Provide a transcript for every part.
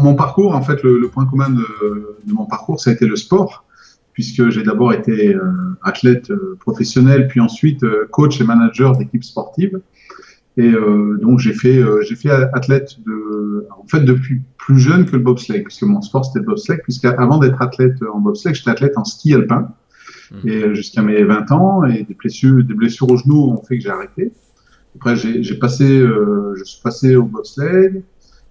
mon parcours, en fait, le point commun de mon parcours, ça a été le sport, puisque j'ai d'abord été athlète professionnel, puis ensuite coach et manager d'équipes sportives. Et donc j'ai fait athlète en fait depuis plus jeune que le bobsleigh, puisque mon sport c'était le bobsleigh, puisqu'avant d'être athlète en bobsleigh, j'étais athlète en ski alpin, et jusqu'à mes 20 ans, et des blessures au genou ont fait que j'ai arrêté. Après je suis passé au bobsleigh,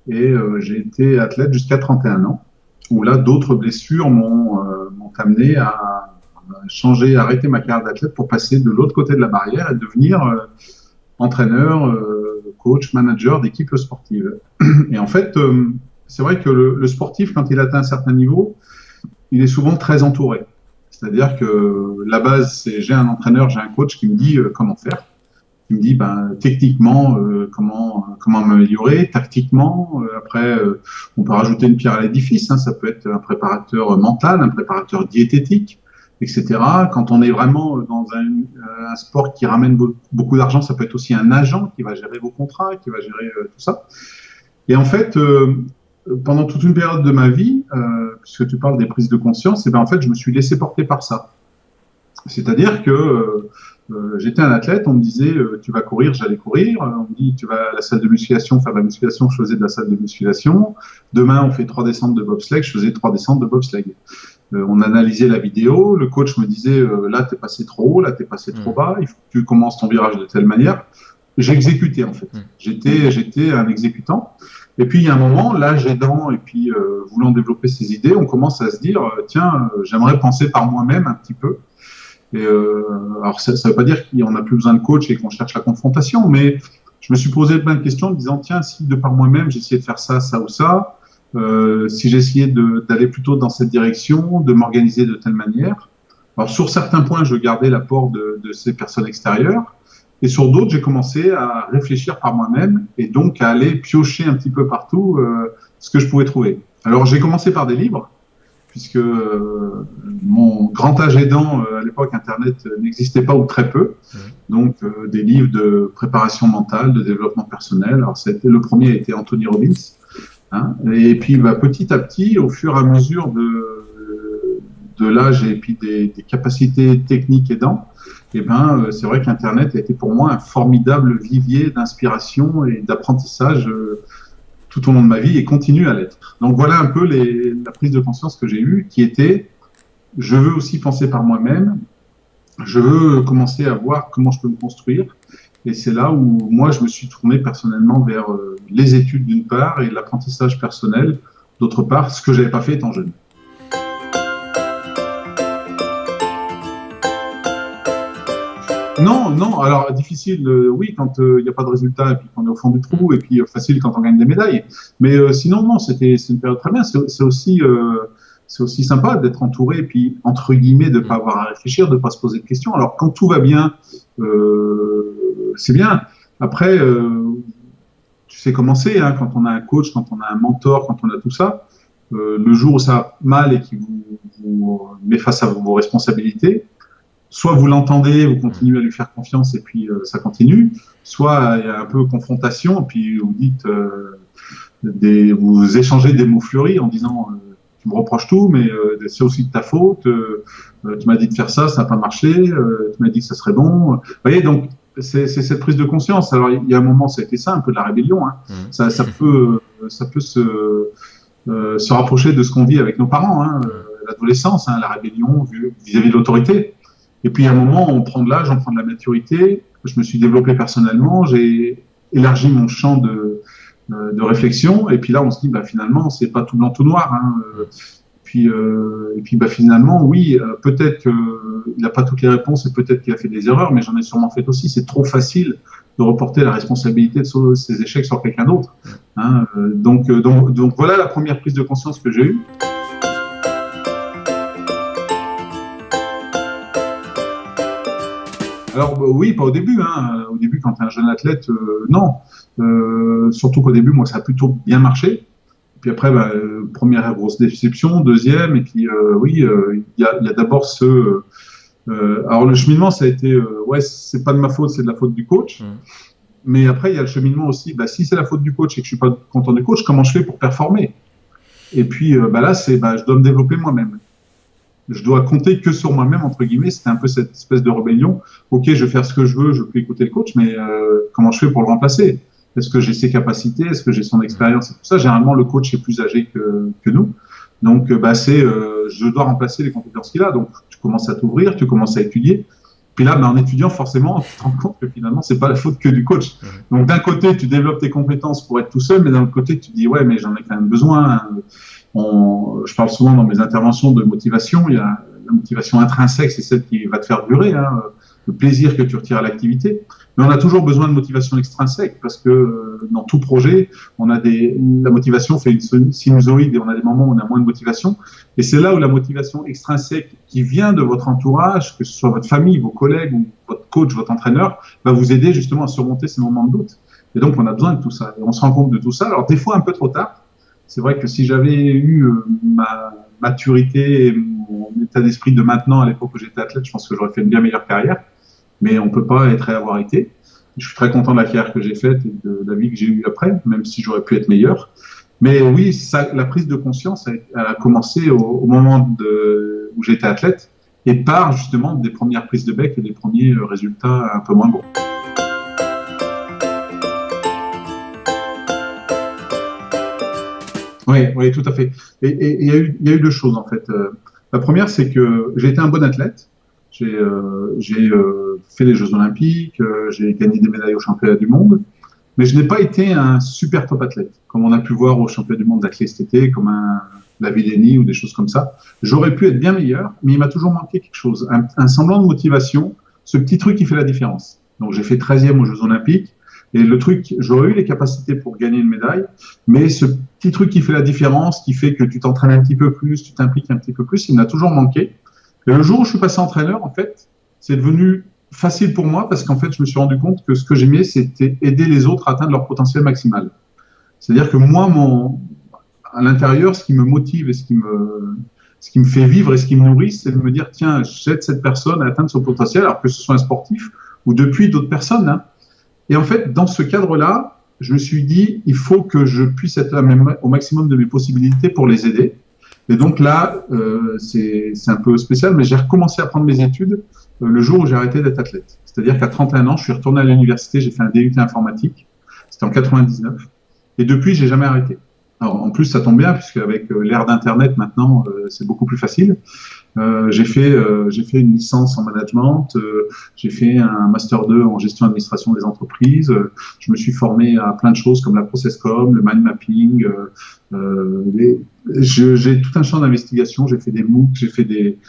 et j'ai été athlète jusqu'à 31 ans, où là d'autres blessures m'ont amené à arrêter ma carrière d'athlète pour passer de l'autre côté de la barrière et devenir entraîneur, coach, manager d'équipe sportive. Et en fait, c'est vrai que le sportif, quand il atteint un certain niveau, il est souvent très entouré. C'est-à-dire que la base, c'est j'ai un entraîneur, j'ai un coach qui me dit comment faire, qui me dit techniquement comment m'améliorer, tactiquement. Après, on peut rajouter une pierre à l'édifice. Hein, ça peut être un préparateur mental, un préparateur diététique, etc. Quand on est vraiment dans un sport qui ramène beaucoup d'argent, ça peut être aussi un agent qui va gérer vos contrats, qui va gérer tout ça. Et en fait, pendant toute une période de ma vie, puisque tu parles des prises de conscience, en fait, je me suis laissé porter par ça. C'est-à-dire que j'étais un athlète, on me disait tu vas courir, j'allais courir. On me dit tu vas à la salle de musculation, faire de la musculation, je faisais de la salle de musculation. Demain, on fait 3 descentes de bobsleigh, je faisais 3 descentes de bobsleigh. On analysait la vidéo, le coach me disait là t'es passé trop haut, là t'es passé trop bas, il faut que tu commences ton virage de telle manière. J'exécutais en fait, j'étais un exécutant. Et puis il y a un moment, l'âge aidant et puis voulant développer ses idées, on commence à se dire tiens, j'aimerais penser par moi-même un petit peu. Et alors ça veut pas dire qu'on n'a plus besoin de coach et qu'on cherche la confrontation, mais je me suis posé plein de questions en me disant tiens, si de par moi-même j'essayais de faire ça, ça ou ça. Si j'essayais d'aller plutôt dans cette direction, de m'organiser de telle manière. Alors sur certains points, je gardais l'apport de ces personnes extérieures, et sur d'autres, j'ai commencé à réfléchir par moi-même et donc à aller piocher un petit peu partout ce que je pouvais trouver. Alors j'ai commencé par des livres, puisque mon grand âge aidant, à l'époque, Internet n'existait pas ou très peu, donc des livres de préparation mentale, de développement personnel. Alors le premier a été Anthony Robbins. Hein, et puis petit à petit, au fur et à mesure de l'âge et puis des capacités techniques aidant, c'est vrai qu'Internet a été pour moi un formidable vivier d'inspiration et d'apprentissage tout au long de ma vie et continue à l'être. Donc voilà un peu la prise de conscience que j'ai eue, qui était je veux aussi penser par moi-même, je veux commencer à voir comment je peux me construire. Et c'est là où moi, je me suis tourné personnellement vers les études d'une part et l'apprentissage personnel d'autre part, ce que je n'avais pas fait étant jeune. Non, alors difficile, oui, quand il n'y a pas de résultat et puis qu'on est au fond du trou, et puis facile quand on gagne des médailles. Mais sinon, non, c'est une période très bien. C'est aussi sympa d'être entouré et puis, entre guillemets, de ne pas avoir à réfléchir, de ne pas se poser de questions. Alors, quand tout va bien, c'est bien. Après, tu sais comment c'est, hein, quand on a un coach, quand on a un mentor, quand on a tout ça, le jour où ça va mal et qui vous met face à vos responsabilités, soit vous l'entendez, vous continuez à lui faire confiance et puis ça continue, soit il y a un peu confrontation, et puis vous dites, vous échangez des mots fleuris en disant tu me reproches tout, mais c'est aussi de ta faute, tu m'as dit de faire ça, ça n'a pas marché, tu m'as dit que ça serait bon. Vous voyez, donc c'est cette prise de conscience. Alors il y a un moment, ça a été ça, un peu de la rébellion. Hein. Ça peut se rapprocher de ce qu'on vit avec nos parents, hein, l'adolescence, hein, la rébellion vis-à-vis de l'autorité. Et puis à un moment, on prend de l'âge, on prend de la maturité. Je me suis développé personnellement, j'ai élargi mon champ de réflexion. Et puis là, on se dit, finalement, c'est pas tout blanc, tout noir. Hein. Et puis finalement, oui, peut-être qu'il n'a pas toutes les réponses et peut-être qu'il a fait des erreurs, mais j'en ai sûrement fait aussi. C'est trop facile de reporter la responsabilité de ses échecs sur quelqu'un d'autre. Hein. Donc voilà la première prise de conscience que j'ai eue. Alors oui, pas au début. Hein. Au début, quand tu es un jeune athlète, non. Surtout qu'au début, moi, ça a plutôt bien marché. Puis après, première grosse déception, deuxième, et puis oui, il y a d'abord alors le cheminement, ça a été, c'est pas de ma faute, c'est de la faute du coach. Mais après, il y a le cheminement aussi. Si c'est la faute du coach et que je suis pas content du coach, comment je fais pour performer? Et puis là, je dois me développer moi-même. Je dois compter que sur moi-même, entre guillemets. C'était un peu cette espèce de rébellion. Ok, je vais faire ce que je veux peux écouter le coach, mais comment je fais pour le remplacer? Est-ce que j'ai ses capacités? Est-ce que j'ai son expérience et tout ça? Généralement, le coach est plus âgé que nous. Donc, je dois remplacer les compétences qu'il a. Donc, tu commences à t'ouvrir, tu commences à étudier. Puis là, en étudiant, forcément, tu te rends compte que finalement, c'est pas la faute que du coach. Donc, d'un côté, tu développes tes compétences pour être tout seul, mais d'un autre côté, tu dis, ouais, mais j'en ai quand même besoin. Je parle souvent dans mes interventions de motivation. Il y a la motivation intrinsèque, c'est celle qui va te faire durer, le plaisir que tu retires à l'activité. Mais on a toujours besoin de motivation extrinsèque parce que dans tout projet, la motivation fait une sinusoïde et on a des moments où on a moins de motivation. Et c'est là où la motivation extrinsèque qui vient de votre entourage, que ce soit votre famille, vos collègues ou votre coach, votre entraîneur, va vous aider justement à surmonter ces moments de doute. Et donc, on a besoin de tout ça. Et on se rend compte de tout ça. Alors, des fois, un peu trop tard. C'est vrai que si j'avais eu ma maturité et mon état d'esprit de maintenant à l'époque où j'étais athlète, je pense que j'aurais fait une bien meilleure carrière. Mais on peut pas être et avoir été. Je suis très content de la carrière que j'ai faite et de la vie que j'ai eue après, même si j'aurais pu être meilleur. Mais oui, la prise de conscience a commencé au moment où j'étais athlète et par justement des premières prises de bec et des premiers résultats un peu moins bons. Oui, tout à fait. Et il y a eu deux choses en fait. La première, c'est que j'ai été un bon athlète. J'ai fait les Jeux Olympiques, j'ai gagné des médailles aux Championnats du Monde, mais je n'ai pas été un super top athlète, comme on a pu voir aux Championnats du Monde d'athlète cet été, comme la Villeni ou des choses comme ça. J'aurais pu être bien meilleur, mais il m'a toujours manqué quelque chose, un semblant de motivation, ce petit truc qui fait la différence. Donc j'ai fait 13e aux Jeux Olympiques, et le truc, j'aurais eu les capacités pour gagner une médaille, mais ce petit truc qui fait la différence, qui fait que tu t'entraînes un petit peu plus, tu t'impliques un petit peu plus, il m'a toujours manqué. Et le jour où je suis passé entraîneur, en fait, c'est devenu facile pour moi parce qu'en fait, je me suis rendu compte que ce que j'aimais, c'était aider les autres à atteindre leur potentiel maximal. C'est-à-dire que moi, à l'intérieur, ce qui me motive et ce qui me fait vivre et ce qui me nourrit, c'est de me dire, tiens, j'aide cette personne à atteindre son potentiel, alors que ce soit un sportif ou depuis d'autres personnes. Et en fait, dans ce cadre-là, je me suis dit, il faut que je puisse être au maximum de mes possibilités pour les aider. Et donc là, c'est un peu spécial, mais j'ai recommencé à prendre mes études le jour où j'ai arrêté d'être athlète. C'est-à-dire qu'à 31 ans, je suis retourné à l'université, j'ai fait un DUT informatique, c'était en 99, et depuis, j'ai jamais arrêté. Alors, en plus, ça tombe bien, puisque avec l'ère d'Internet, maintenant, c'est beaucoup plus facile. J'ai fait une licence en management, j'ai fait un master 2 en gestion et administration des entreprises, je me suis formé à plein de choses comme la processcom, le mind mapping, j'ai tout un champ d'investigation, j'ai fait des MOOC, j'ai fait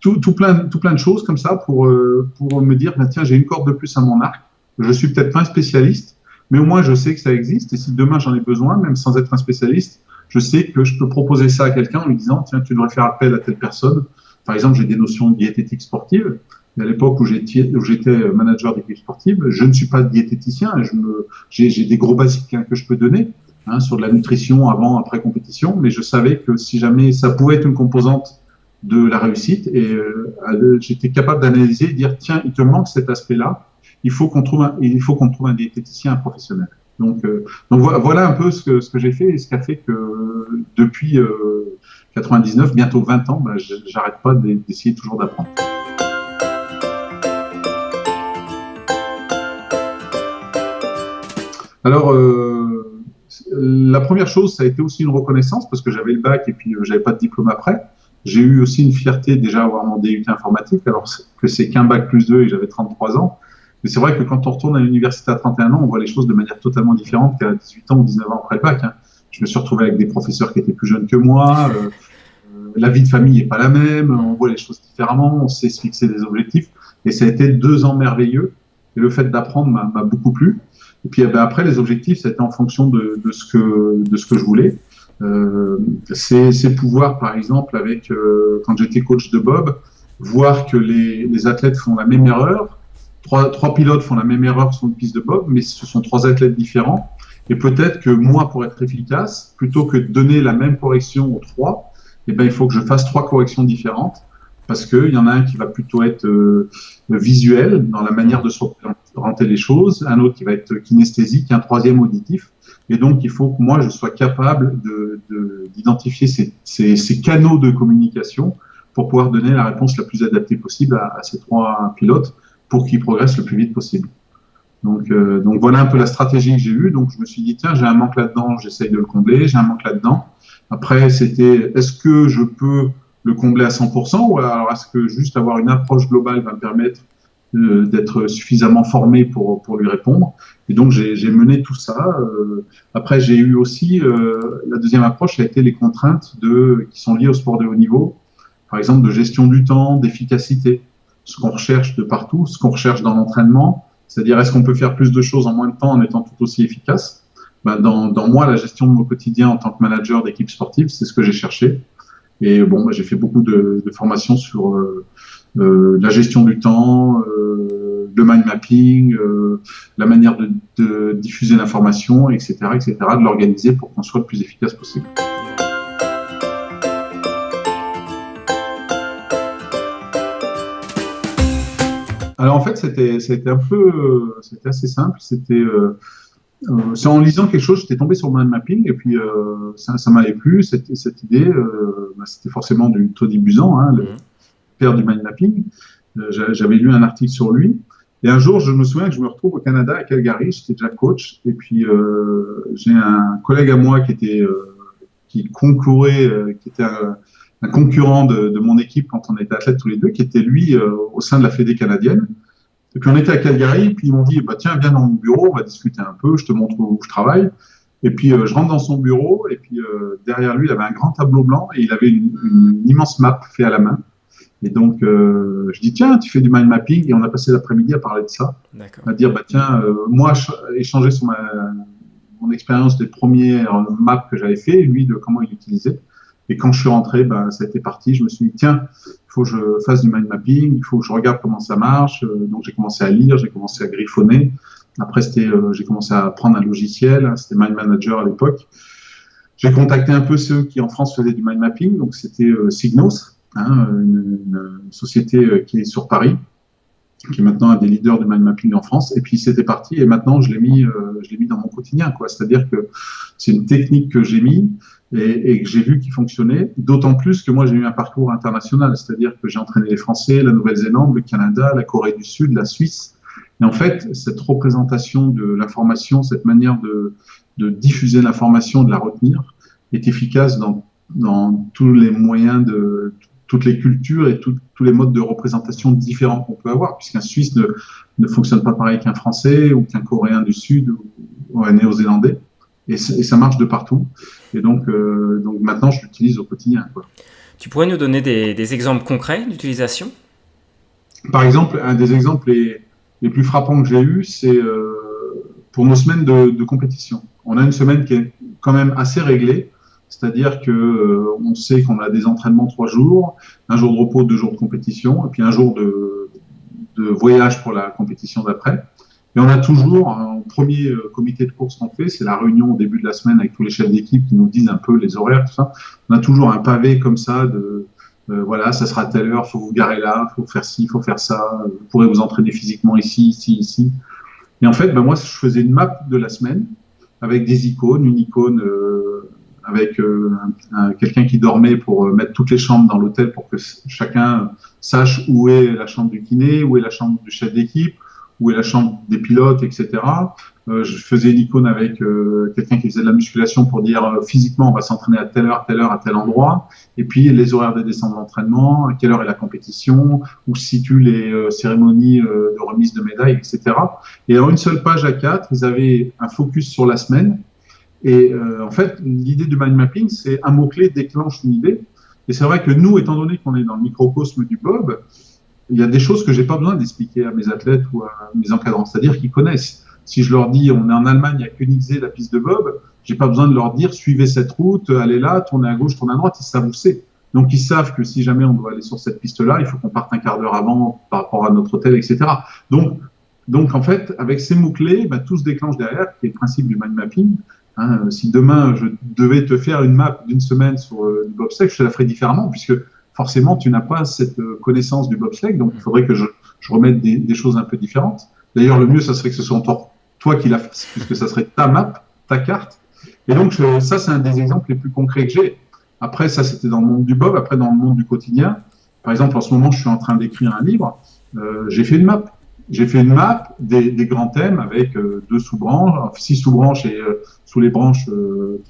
tout plein de choses comme ça pour me dire, bah, tiens, j'ai une corde de plus à mon arc, je suis peut-être pas un spécialiste, mais au moins je sais que ça existe, et si demain j'en ai besoin, même sans être un spécialiste, je sais que je peux proposer ça à quelqu'un en lui disant, tiens, tu devrais faire appel à telle personne. Par exemple, j'ai des notions de diététique sportive. Et à l'époque où j'étais manager d'équipe sportive, je ne suis pas diététicien. J'ai des gros basiques que je peux donner sur de la nutrition avant, après compétition, mais je savais que si jamais ça pouvait être une composante de la réussite, et j'étais capable d'analyser et dire, tiens, il te manque cet aspect-là. Il faut qu'on trouve un diététicien, un professionnel. Donc voilà un peu ce que j'ai fait et ce qui a fait que depuis 99, bientôt 20 ans, j'arrête pas d'essayer toujours d'apprendre. Alors, la première chose, ça a été aussi une reconnaissance parce que j'avais le bac et puis j'avais pas de diplôme après. J'ai eu aussi une fierté déjà à avoir mon DUT informatique, alors que c'est qu'un bac plus 2 et j'avais 33 ans. Mais c'est vrai que quand on retourne à l'université à 31 ans, on voit les choses de manière totalement différente qu'à 18 ans ou 19 ans après le bac. Je me suis retrouvé avec des professeurs qui étaient plus jeunes que moi. La vie de famille n'est pas la même. On voit les choses différemment. On sait se fixer des objectifs. Et ça a été 2 ans merveilleux. Et le fait d'apprendre m'a beaucoup plu. Et puis après, les objectifs, ça a été en fonction de ce que je voulais. C'est pouvoir, par exemple, quand j'étais coach de bob, voir que les athlètes font la même erreur. Trois pilotes font la même erreur sur une piste de bob, mais ce sont 3 athlètes différents. Et peut-être que moi, pour être efficace, plutôt que de donner la même correction aux 3, il faut que je fasse 3 corrections différentes, parce qu'il y en a un qui va plutôt être visuel, dans la manière de se représenter les choses, un autre qui va être kinesthésique, un troisième auditif. Et donc, il faut que moi, je sois capable d'identifier ces canaux de communication pour pouvoir donner la réponse la plus adaptée possible à ces 3 pilotes pour qu'ils progressent le plus vite possible. Donc voilà un peu la stratégie que j'ai eue. Donc je me suis dit, tiens, j'ai un manque là-dedans, j'essaye de le combler, j'ai un manque là-dedans. Après, c'était, est-ce que je peux le combler à 100% ou alors est-ce que juste avoir une approche globale va me permettre d'être suffisamment formé pour lui répondre. Et donc j'ai mené tout ça. Après, j'ai eu aussi, la deuxième approche, ça a été les contraintes qui sont liées au sport de haut niveau, par exemple de gestion du temps, d'efficacité, ce qu'on recherche de partout, ce qu'on recherche dans l'entraînement. C'est-à-dire, est-ce qu'on peut faire plus de choses en moins de temps en étant tout aussi efficace? Dans moi, la gestion de mon quotidien en tant que manager d'équipe sportive, c'est ce que j'ai cherché. Et bon, j'ai fait beaucoup de formations sur la gestion du temps, le mind mapping, la manière de diffuser l'information, etc., de l'organiser pour qu'on soit le plus efficace possible. Alors en fait, c'était assez simple. C'est en lisant quelque chose, j'étais tombé sur le mind mapping et puis ça m'avait plu cette idée. C'était forcément du Tony Buzan, hein, le père du mind mapping. J'avais lu un article sur lui. Et un jour, je me souviens que je me retrouve au Canada à Calgary. J'étais déjà coach et puis j'ai un collègue à moi qui concourait, qui était un concurrent de mon équipe quand on était athlètes tous les deux, qui était lui au sein de la Fédé canadienne. Et puis on était à Calgary, puis ils m'ont dit, tiens, viens dans mon bureau, on va discuter un peu, je te montre où je travaille. Et puis je rentre dans son bureau, et puis derrière lui, il avait un grand tableau blanc, et il avait une immense map faite à la main. Et donc je dis, tiens, tu fais du mind mapping, et on a passé l'après-midi à parler de ça. À dire, tiens, moi, échanger sur mon expérience des premières maps que j'avais fait, et lui, de comment il l'utilisait. Et quand je suis rentré, ça a été parti. Je me suis dit, tiens, il faut que je fasse du mind mapping, il faut que je regarde comment ça marche. Donc, j'ai commencé à lire, j'ai commencé à griffonner. Après, j'ai commencé à prendre un logiciel. C'était Mind Manager à l'époque. J'ai contacté un peu ceux qui, en France, faisaient du mind mapping. Donc, c'était Signos, une société qui est sur Paris, qui est maintenant un des leaders du mind mapping en France. Et puis, c'était parti. Et maintenant, je l'ai mis dans mon quotidien, quoi. C'est-à-dire que c'est une technique que j'ai mis et que j'ai vu qui fonctionnait, d'autant plus que moi j'ai eu un parcours international, c'est-à-dire que j'ai entraîné les Français, la Nouvelle-Zélande, le Canada, la Corée du Sud, la Suisse. Et en fait, cette représentation de l'information, cette manière de diffuser l'information, de la retenir, est efficace dans tous les moyens de toutes les cultures et tous les modes de représentation différents qu'on peut avoir, puisqu'un Suisse ne fonctionne pas pareil qu'un Français ou qu'un Coréen du Sud ou un Néo-Zélandais. Et ça marche de partout. Et donc maintenant, je l'utilise au quotidien, quoi. Tu pourrais nous donner des exemples concrets d'utilisation ? Par exemple, un des exemples les plus frappants que j'ai eu, c'est pour nos semaines de compétition. On a une semaine qui est quand même assez réglée, c'est-à-dire que on sait qu'on a des entraînements 3 jours, un jour de repos, 2 jours de compétition, et puis un jour de voyage pour la compétition d'après. Et on a toujours un premier comité de course qu'on fait, c'est la réunion au début de la semaine avec tous les chefs d'équipe qui nous disent un peu les horaires, tout ça. On a toujours un pavé comme ça voilà, ça sera à telle heure, faut vous garer là, faut faire ci, faut faire ça, vous pourrez vous entraîner physiquement ici, ici, ici. Et en fait, moi, je faisais une map de la semaine avec des icônes, une icône avec quelqu'un qui dormait pour mettre toutes les chambres dans l'hôtel pour que chacun sache où est la chambre du kiné, où est la chambre du chef d'équipe, où est la chambre des pilotes, etc. Je faisais une icône avec quelqu'un qui faisait de la musculation pour dire physiquement on va s'entraîner à telle heure, à tel endroit, et puis les horaires de descente d'entraînement, à quelle heure est la compétition, où se situent les cérémonies de remise de médailles, etc. Et en une seule page A4, ils avaient un focus sur la semaine. Et en fait, l'idée du mind mapping, c'est un mot-clé déclenche une idée. Et c'est vrai que nous, étant donné qu'on est dans le microcosme du bob, il y a des choses que j'ai pas besoin d'expliquer à mes athlètes ou à mes encadrants, c'est-à-dire qu'ils connaissent. Si je leur dis, on est en Allemagne à Königssee, la piste de bob, j'ai pas besoin de leur dire, suivez cette route, allez là, tournez à gauche, tournez à droite, ils savent où c'est. Donc, ils savent que si jamais on doit aller sur cette piste-là, il faut qu'on parte un quart d'heure avant par rapport à notre hôtel, etc. Donc en fait, avec ces mots-clés, tout se déclenche derrière, qui est le principe du mind mapping. Si demain, je devais te faire une map d'une semaine sur du bobsleigh, je te la ferais différemment, puisque forcément, tu n'as pas cette connaissance du bobsleigh, donc il faudrait que je remette des choses un peu différentes. D'ailleurs, le mieux, ça serait que ce soit toi qui la fasses, puisque ça serait ta map, ta carte. Et donc, ça, c'est un des exemples les plus concrets que j'ai. Après, ça, c'était dans le monde du bob. Après, dans le monde du quotidien, par exemple, en ce moment, je suis en train d'écrire un livre. J'ai fait une map. J'ai fait une map des grands thèmes avec 2 sous-branches, 6 sous-branches et sous les branches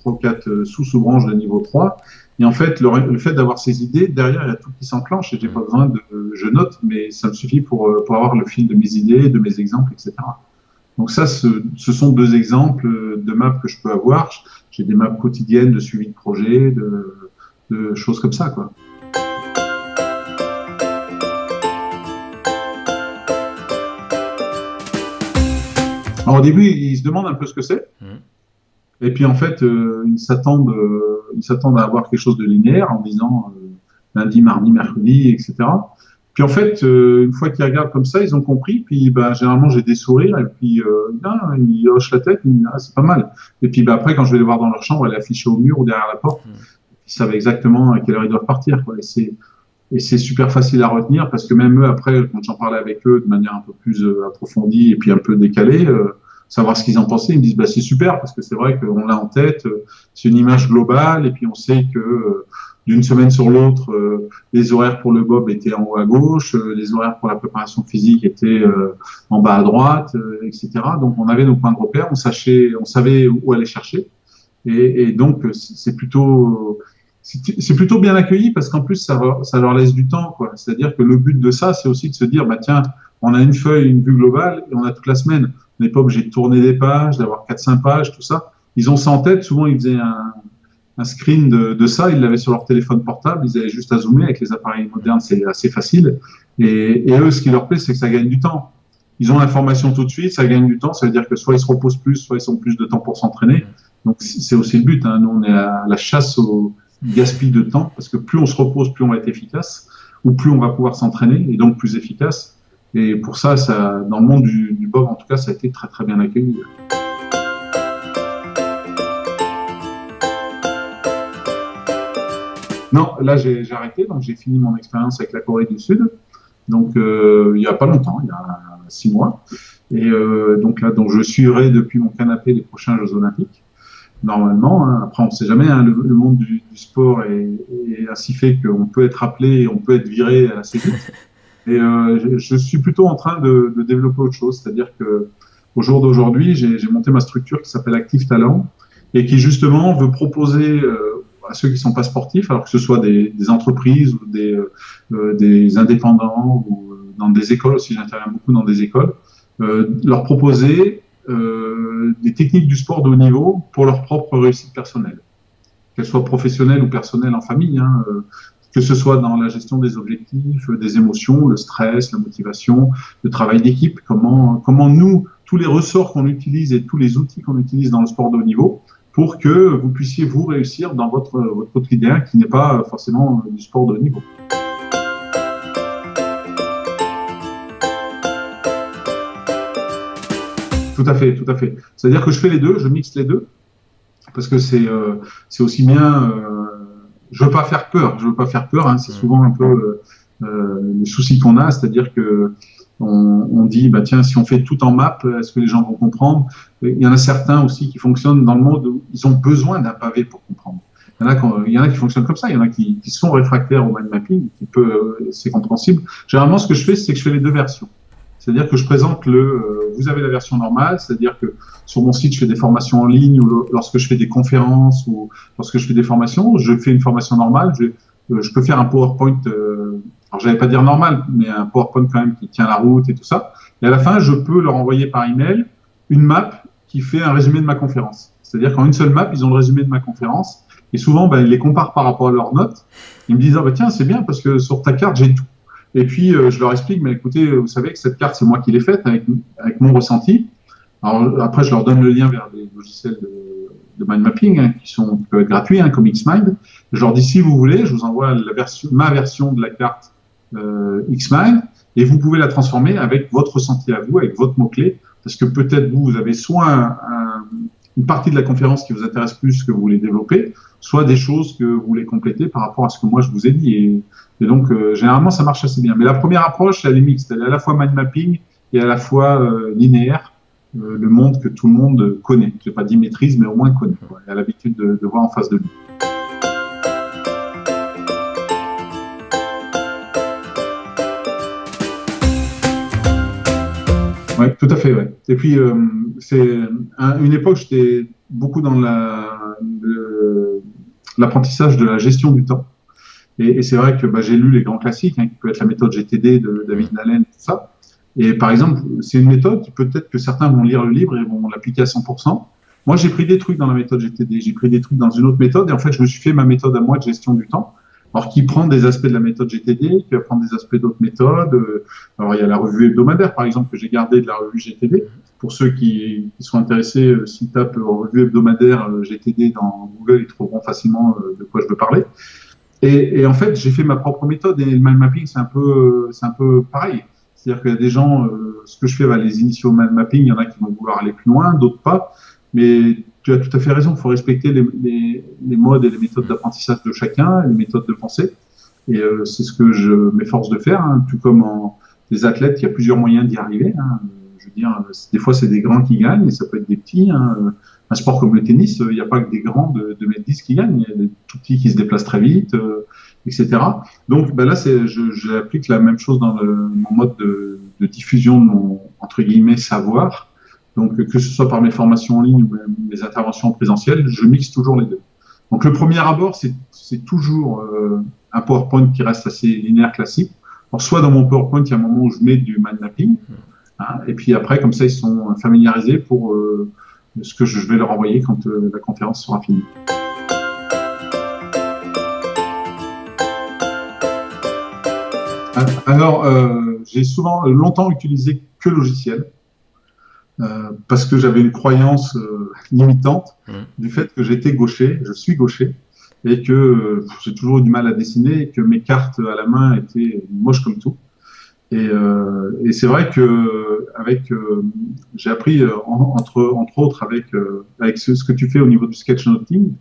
3 ou 4 sous-branches de niveau 3. Et en fait, le fait d'avoir ces idées, derrière, il y a tout qui s'enclenche et j'ai pas besoin je note, mais ça me suffit pour avoir le fil de mes idées, de mes exemples, etc. Donc ça, ce sont 2 exemples de maps que je peux avoir. J'ai des maps quotidiennes de suivi de projet, de choses comme ça, quoi. Alors, au début, ils se demandent un peu ce que c'est. Et puis, en fait, ils s'attendent à avoir quelque chose de linéaire en disant lundi, mardi, mercredi, etc. Puis, en fait, une fois qu'ils regardent comme ça, ils ont compris. Puis, généralement, j'ai des sourires. Et puis, ils hochent la tête. Ils me disent, ah, c'est pas mal. Et puis, après, quand je vais les voir dans leur chambre, elle est affichée au mur ou derrière la porte. Ils savent exactement à quelle heure ils doivent partir, quoi. Et c'est super facile à retenir parce que même eux, après, quand j'en parlais avec eux de manière un peu plus approfondie et puis un peu décalée, savoir ce qu'ils en pensaient, ils me disent c'est super parce que c'est vrai qu'on l'a en tête, c'est une image globale et puis on sait que d'une semaine sur l'autre, les horaires pour le bob étaient en haut à gauche, les horaires pour la préparation physique étaient en bas à droite, etc. Donc on avait nos points de repère, on savait où aller chercher et donc c'est plutôt bien accueilli parce qu'en plus, ça leur laisse du temps, quoi. C'est-à-dire que le but de ça, c'est aussi de se dire, tiens, on a une feuille, une vue globale et on a toute la semaine. On n'est pas obligé de tourner des pages, d'avoir 4-5 pages, tout ça. Ils ont ça en tête. Souvent, ils faisaient un screen de ça. Ils l'avaient sur leur téléphone portable. Ils avaient juste à zoomer. Avec les appareils modernes, c'est assez facile. Et eux, ce qui leur plaît, c'est que ça gagne du temps. Ils ont l'information tout de suite, ça gagne du temps. Ça veut dire que soit ils se reposent plus, soit ils ont plus de temps pour s'entraîner. Donc, c'est aussi le but, hein. Nous, on est à la chasse au gaspille de temps, parce que plus on se repose, plus on va être efficace, ou plus on va pouvoir s'entraîner, et donc plus efficace. Et pour ça, dans le monde du bob, en tout cas, ça a été très très bien accueilli. Non, là j'ai arrêté, donc j'ai fini mon expérience avec la Corée du Sud, donc il n'y a pas longtemps, il y a 6 mois. Et donc je suivrai depuis mon canapé les prochains Jeux Olympiques. Normalement, hein. Après on ne sait jamais, hein, le monde du sport est ainsi fait qu'on peut être appelé et on peut être viré assez vite. Et je suis plutôt en train de développer autre chose, c'est-à-dire que au jour d'aujourd'hui, j'ai monté ma structure qui s'appelle Active Talent et qui justement veut proposer à ceux qui ne sont pas sportifs, alors que ce soit des entreprises ou des indépendants ou dans des écoles aussi, j'interviens beaucoup dans des écoles, leur proposer des techniques du sport de haut niveau pour leur propre réussite personnelle, qu'elles soient professionnelles ou personnelles en famille, hein, que ce soit dans la gestion des objectifs, des émotions, le stress, la motivation, le travail d'équipe, comment nous, tous les ressorts qu'on utilise et tous les outils qu'on utilise dans le sport de haut niveau, pour que vous puissiez vous réussir dans votre quotidien qui n'est pas forcément du sport de haut niveau. Tout à fait, tout à fait. C'est-à-dire que je fais les deux, je mixe les deux, parce que c'est aussi bien. Je veux pas faire peur, hein, c'est souvent un peu le souci qu'on a, c'est-à-dire que on dit tiens, si on fait tout en map, est-ce que les gens vont comprendre? Il y en a certains aussi qui fonctionnent dans le monde où ils ont besoin d'un pavé pour comprendre. Il y en a qui fonctionnent comme ça, il y en a qui sont réfractaires au mind mapping, c'est compréhensible. Généralement, ce que je fais, c'est que je fais les deux versions. C'est-à-dire que je présente vous avez la version normale, c'est-à-dire que sur mon site, je fais des formations en ligne ou lorsque je fais des conférences ou lorsque je fais des formations, je fais une formation normale. Je peux faire un PowerPoint, alors j'allais pas dire normal, mais un PowerPoint quand même qui tient la route et tout ça. Et à la fin, je peux leur envoyer par email une map qui fait un résumé de ma conférence. C'est-à-dire qu'en une seule map, ils ont le résumé de ma conférence. Et souvent, ils les comparent par rapport à leurs notes. Ils me disent tiens, c'est bien parce que sur ta carte, j'ai tout. Et puis, je leur explique, mais écoutez, vous savez que cette carte, c'est moi qui l'ai faite avec mon ressenti. Alors, après, je leur donne le lien vers des logiciels de mind mapping, hein, qui peuvent être gratuits, hein, comme Xmind. Je leur dis, si vous voulez, je vous envoie ma version de la carte Xmind, et vous pouvez la transformer avec votre ressenti à vous, avec votre mot-clé, parce que peut-être vous avez soit une partie de la conférence qui vous intéresse plus que vous voulez développer, soit des choses que vous voulez compléter par rapport à ce que moi je vous ai dit. Et donc, généralement, ça marche assez bien. Mais la première approche, elle est mixte. Elle est à la fois mind mapping et à la fois linéaire. le monde que tout le monde connaît. Je n'ai pas dit maîtrise, mais au moins connaît. Il a l'habitude de voir en face de lui. Oui, tout à fait. Ouais. Et puis, c'est une époque, j'étais beaucoup dans l'apprentissage de la gestion du temps. Et c'est vrai que j'ai lu les grands classiques, qui peut être la méthode GTD de David Allen, tout ça. Et par exemple, c'est une méthode qui peut-être que certains vont lire le livre et vont l'appliquer à 100%. Moi, j'ai pris des trucs dans la méthode GTD, j'ai pris des trucs dans une autre méthode, et en fait, je me suis fait ma méthode à moi de gestion du temps. Alors, qui prend des aspects de la méthode GTD, qui va prendre des aspects d'autres méthodes. Alors, il y a la revue hebdomadaire, par exemple, que j'ai gardée de la revue GTD. Pour ceux qui sont intéressés, s'ils tapent revue hebdomadaire GTD dans Google, ils trouveront facilement de quoi je veux parler. Et en fait, j'ai fait ma propre méthode, et le mind mapping, c'est un peu pareil. C'est-à-dire qu'il y a des gens, ce que je fais, les initiaux mind mapping, il y en a qui vont vouloir aller plus loin, d'autres pas. Mais tu as tout à fait raison, il faut respecter les modes et les méthodes d'apprentissage de chacun, les méthodes de pensée. Et c'est ce que je m'efforce de faire, tout comme les athlètes, il y a plusieurs moyens d'y arriver. Je veux dire, des fois, c'est des grands qui gagnent, et ça peut être des petits. Un sport comme le tennis, il n'y a pas que des grands de 2,10 m qui gagnent, il y a des tout petits qui se déplacent très vite, etc. Donc là, j'applique la même chose dans mon mode de diffusion de mon, entre guillemets, savoir. Donc, que ce soit par mes formations en ligne ou mes interventions en présentiel, je mixe toujours les deux. Donc, le premier abord, c'est toujours un PowerPoint qui reste assez linéaire, classique. Alors, soit dans mon PowerPoint, il y a un moment où je mets du mind mapping, et puis après, comme ça, ils sont familiarisés pour ce que je vais leur envoyer quand la conférence sera finie. Alors, j'ai longtemps utilisé que logiciel. Parce que j'avais une croyance limitante du fait que j'étais gaucher, je suis gaucher, et que j'ai toujours eu du mal à dessiner, et que mes cartes à la main étaient moches comme tout. Et c'est vrai que j'ai appris entre autres avec ce que tu fais au niveau du sketchnoting.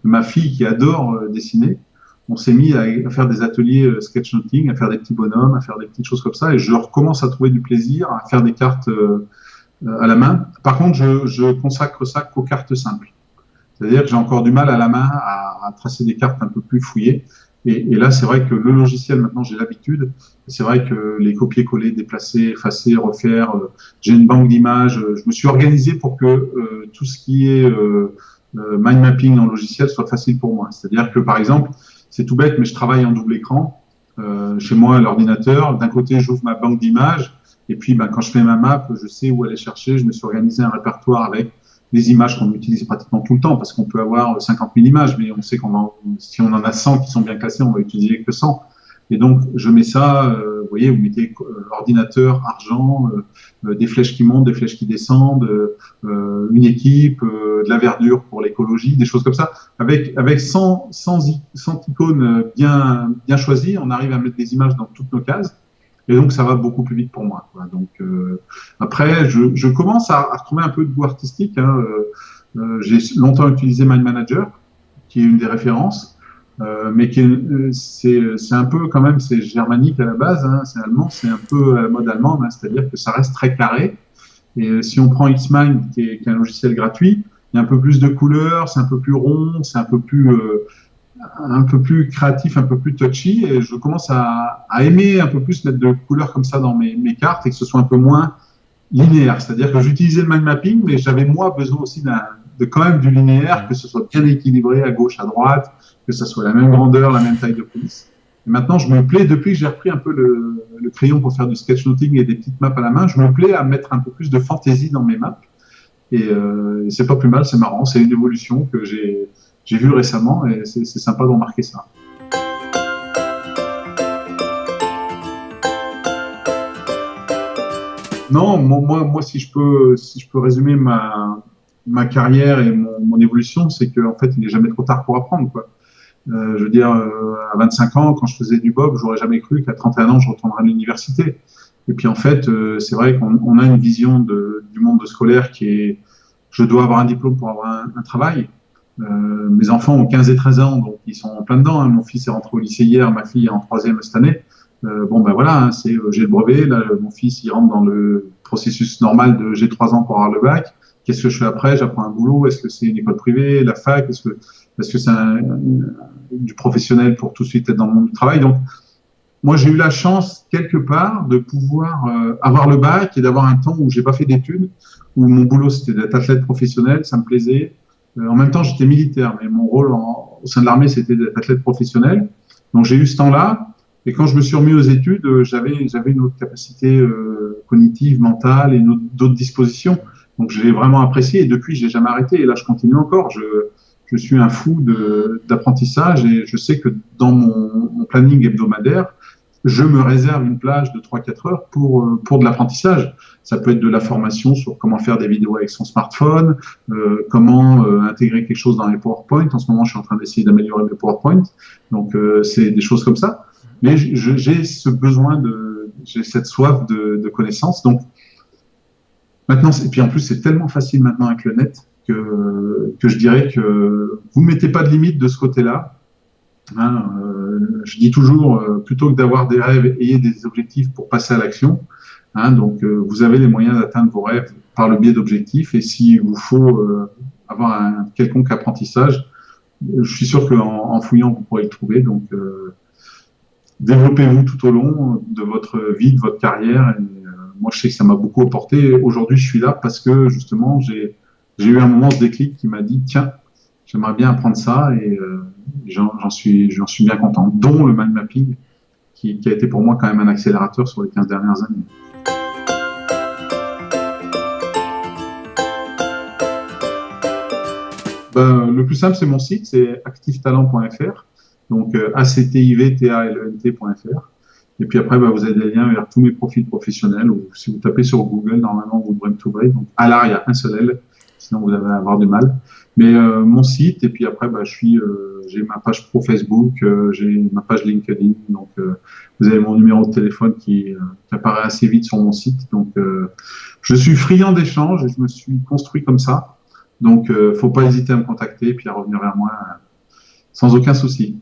Ma fille qui adore dessiner, on s'est mis à faire des ateliers sketchnoting, à faire des petits bonhommes, à faire des petites choses comme ça, et je recommence à trouver du plaisir à faire des cartes à la main. Par contre, je consacre ça qu'aux cartes simples. C'est-à-dire que j'ai encore du mal à la main à tracer des cartes un peu plus fouillées. Et là, c'est vrai que le logiciel, maintenant, j'ai l'habitude. C'est vrai que les copier-coller, déplacer, effacer, refaire, j'ai une banque d'images. Je me suis organisé pour que tout ce qui est mind mapping en logiciel soit facile pour moi. C'est-à-dire que, par exemple, c'est tout bête, mais je travaille en double écran. Chez moi, à l'ordinateur, d'un côté, j'ouvre ma banque d'images. Et puis, quand je fais ma map, je sais où aller chercher. Je me suis organisé un répertoire avec des images qu'on utilise pratiquement tout le temps, parce qu'on peut avoir 50 000 images, mais on sait si on en a 100 qui sont bien classées, on va utiliser que 100. Et donc, je mets ça, vous voyez, vous mettez ordinateur, argent, des flèches qui montent, des flèches qui descendent, une équipe, de la verdure pour l'écologie, des choses comme ça. Avec 100 icônes bien choisies, on arrive à mettre des images dans toutes nos cases. Et donc, ça va beaucoup plus vite pour moi. Donc, après, je commence à retrouver un peu de goût artistique. J'ai longtemps utilisé Mind Manager, qui est une des références, mais c'est un peu quand même, c'est germanique à la base, c'est allemand, c'est un peu à la mode allemande, c'est-à-dire que ça reste très carré. Et si on prend Xmind, qui est un logiciel gratuit, il y a un peu plus de couleurs, c'est un peu plus rond, c'est un peu plus créatif, un peu plus touchy, et je commence à aimer un peu plus mettre de couleurs comme ça dans mes cartes, et que ce soit un peu moins linéaire. C'est-à-dire que j'utilisais le mind mapping, mais j'avais moi besoin aussi de quand même du linéaire, que ce soit bien équilibré à gauche, à droite, que ce soit la même grandeur, la même taille de police. Et maintenant, je me plais, depuis que j'ai repris un peu le crayon pour faire du sketchnoting et des petites maps à la main, je me plais à mettre un peu plus de fantaisie dans mes maps. Et c'est pas plus mal, c'est marrant, c'est une évolution que j'ai vu récemment, et c'est sympa de remarquer ça. Non, moi, si je peux résumer ma carrière et mon évolution, c'est qu'en fait, il n'est jamais trop tard pour apprendre, quoi. Je veux dire, à 25 ans, quand je faisais du bob, j'aurais jamais cru qu'à 31 ans, je retournerais à l'université. Et puis, en fait, c'est vrai qu'on a une vision du monde scolaire qui est, je dois avoir un diplôme pour avoir un travail. Mes enfants ont 15 et 13 ans, donc ils sont en plein dedans. Mon fils est rentré au lycée hier, ma fille est en 3e cette année. Bon, ben voilà, j'ai le brevet. Là, mon fils, il rentre dans le processus normal de j'ai 3 ans pour avoir le bac. Qu'est-ce que je fais après? J'apprends un boulot. Est-ce que c'est une école privée, la fac? Est-ce que c'est du professionnel pour tout de suite être dans le monde du travail? Donc, moi, j'ai eu la chance, quelque part, de pouvoir avoir le bac et d'avoir un temps où j'ai pas fait d'études, où mon boulot, c'était d'être athlète professionnel, ça me plaisait. En même temps, j'étais militaire, mais mon rôle au sein de l'armée, c'était d'être athlète professionnel. Donc, j'ai eu ce temps-là. Et quand je me suis remis aux études, j'avais une autre capacité cognitive, mentale et d'autres dispositions. Donc, je l'ai vraiment apprécié. Et depuis, j'ai jamais arrêté. Et là, je continue encore. Je suis un fou d'apprentissage et je sais que dans mon planning hebdomadaire, je me réserve une plage de 3-4 heures pour de l'apprentissage. Ça peut être de la formation sur comment faire des vidéos avec son smartphone, comment intégrer quelque chose dans les PowerPoint. En ce moment, je suis en train d'essayer d'améliorer mes PowerPoint. Donc, c'est des choses comme ça. Mais j'ai ce besoin j'ai cette soif de connaissances. Donc, maintenant, et puis en plus, c'est tellement facile maintenant avec le net que je dirais que vous mettez pas de limite de ce côté-là. Hein, je dis toujours, plutôt que d'avoir des rêves, ayez des objectifs pour passer à l'action. Hein, donc, vous avez les moyens d'atteindre vos rêves par le biais d'objectifs. Et s'il vous faut avoir un quelconque apprentissage, je suis sûr qu'en fouillant, vous pourrez le trouver. Donc, développez-vous tout au long de votre vie, de votre carrière. Et, moi, je sais que ça m'a beaucoup apporté. Aujourd'hui, je suis là parce que justement, j'ai eu un moment, ce déclic qui m'a dit, tiens, j'aimerais bien apprendre ça et j'en suis bien content. Dont le mind mapping, qui a été pour moi quand même un accélérateur sur les 15 dernières années. Le plus simple, c'est mon site, c'est activetalent.fr. Donc, activtalent.fr. Et puis après, vous avez des liens vers tous mes profils professionnels. Ou si vous tapez sur Google, normalement, vous devrez me trouver. Donc, à l'art, il y a un seul L. Sinon, vous allez avoir du mal. Mais mon site, et puis après, j'ai ma page pro Facebook, j'ai ma page LinkedIn. Donc, vous avez mon numéro de téléphone qui apparaît assez vite sur mon site. Donc, je suis friand d'échanges et je me suis construit comme ça. Donc, faut pas hésiter à me contacter et puis à revenir vers moi sans aucun souci.